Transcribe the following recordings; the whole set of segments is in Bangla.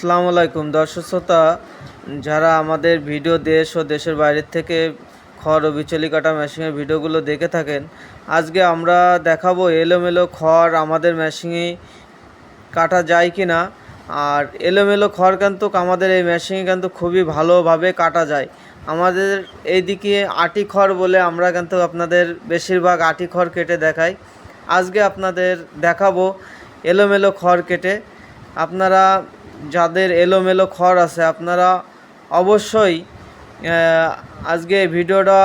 আসসালামু আলাইকুম দর্শক শ্রোতা, যারা আমাদের ভিডিও দেশ ও দেশের বাইরের থেকে খড় ও বিচুলি কাটা মেশিনের ভিডিওগুলো দেখে থাকেন, আজকে আমরা দেখাবো এলোমেলো খড় আমাদের মেশিনে কাটা যায় কি না। আর এলোমেলো খড় কিন্তু আমাদের এই মেশিনে কিন্তু খুবই ভালোভাবে কাটা যায়। আমাদের এইদিকে আটি খড় বলে আমরা কিন্তু আপনাদের বেশিরভাগ আটি খড় কেটে দেখাই। আজকে আপনাদের দেখাবো এলোমেলো খড় কেটে। আপনারা যাদের এলোমেলো খড় আছে আপনারা অবশ্যই আজকে ভিডিওটা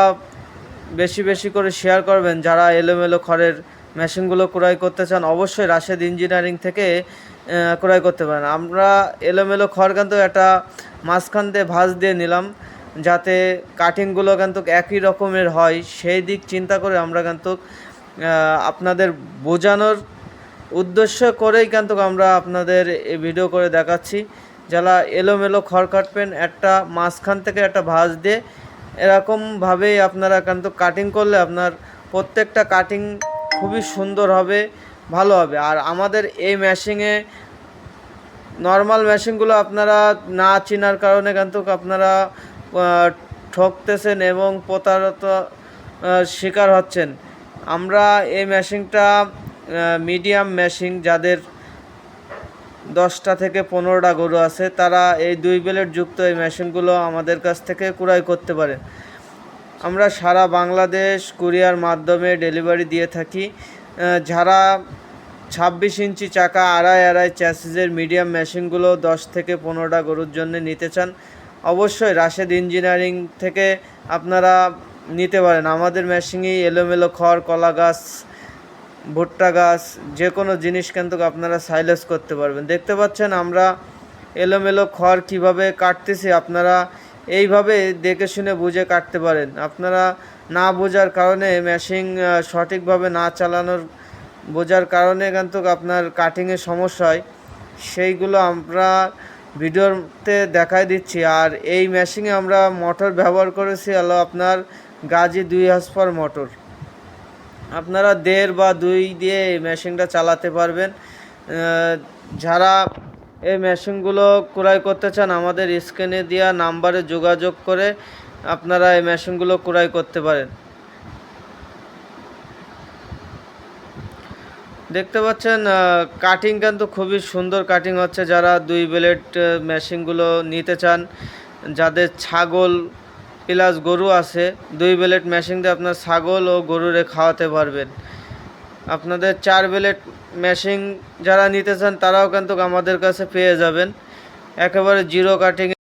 বেশি বেশি করে শেয়ার করবেন। যারা এলোমেলো খড়ের মেশিনগুলো ক্রয় করতে চান অবশ্যই রাশেদ ইঞ্জিনিয়ারিং থেকে ক্রয় করতে পারেন। আমরা এলোমেলো খড় কিন্তু একটা মাঝখান দিয়ে ভাঁজ দিয়ে নিলাম যাতে কাটিংগুলো কিন্তু একই রকমের হয়, সেই দিক চিন্তা করে আমরা কিন্তু আপনাদের বোঝানোর উদ্দেশ্য করেই কিন্তু আমরা আপনাদের এই ভিডিও করে দেখাচ্ছি। যারা এলোমেলো খড় কাটবেন একটা মাঝখান থেকে একটা ভাঁজ দিয়ে এরকমভাবেই আপনারা কিন্তু কাটিং করলে আপনার প্রত্যেকটা কাটিং খুবই সুন্দর হবে, ভালো হবে। আর আমাদের এই মেশিনে নর্মাল মেশিনগুলো আপনারা না চেনার কারণে কিন্তু আপনারা ঠকতেছেন এবং প্রতারত শিকার হচ্ছেন। আমরা এই মেশিনটা মিডিয়াম মেশিন, যাদের 10টা থেকে 15টা গরু আছে তারা এই 2 ব্লেড যুক্ত এই মেশিনগুলো আমাদের কাছ থেকে ক্রয় করতে পারে। আমরা সারা বাংলাদেশ কুরিয়ার মাধ্যমে ডেলিভারি দিয়ে থাকি। যারা 26 ইঞ্চি চাকা আড়াই আড়াই চ্যাসিসের মিডিয়াম মেশিনগুলো 10 থেকে 15টা গরুর জন্য নিতে চান অবশ্যই রাশেদ ইঞ্জিনিয়ারিং থেকে আপনারা নিতে পারেন। আমাদের মেশিনেই এলোমেলো খড়, কলা গাছ, ভুট্টা গাছ, যে কোনো জিনিস কিন্তু আপনারা সাইলেজ করতে পারবেন। দেখতে পাচ্ছেন আমরা এলোমেলো খড় কিভাবে কাটতেছি, আপনারা এইভাবে দেখে শুনে বুঝে কাটতে পারেন। আপনারা না বোঝার কারণে মেশিন সঠিকভাবে না চালানোর বোঝার কারণে কিন্তু আপনার কাটিংয়ের সমস্যা হয়, সেইগুলো আমরা ভিডিওতে দেখাই দিচ্ছি। আর এই মেশিনে আমরা মোটর ব্যবহার করেছি হলো আপনার গাজি 2 হর্সপাওয়ার মোটর। আপনারা 1.5 বা 2 দিয়ে এই মেশিনটা চালাতে পারবেন। যারা এই মেশিনগুলো ক্রয় করতে চান আমাদের স্ক্রিনে দেওয়া নাম্বারে যোগাযোগ করে আপনারা এই মেশিনগুলো ক্রয় করতে পারেন। দেখতে পাচ্ছেন কাটিং কিন্তু খুবই সুন্দর কাটিং হচ্ছে। যারা 2 ব্লেড মেশিনগুলো নিতে চান, যাদের ছাগল প্লাস গরু আছে, 2 ব্লেড মেশিন দিয়ে আপনার ছাগল ও গরুরে খাওয়াতে পারবেন। আপনাদের 4 ব্লেড মেশিন যারা নিতে চান তারাও কিন্তু আমাদের কাছে পেয়ে যাবেন একেবারে জিরো কাটিং।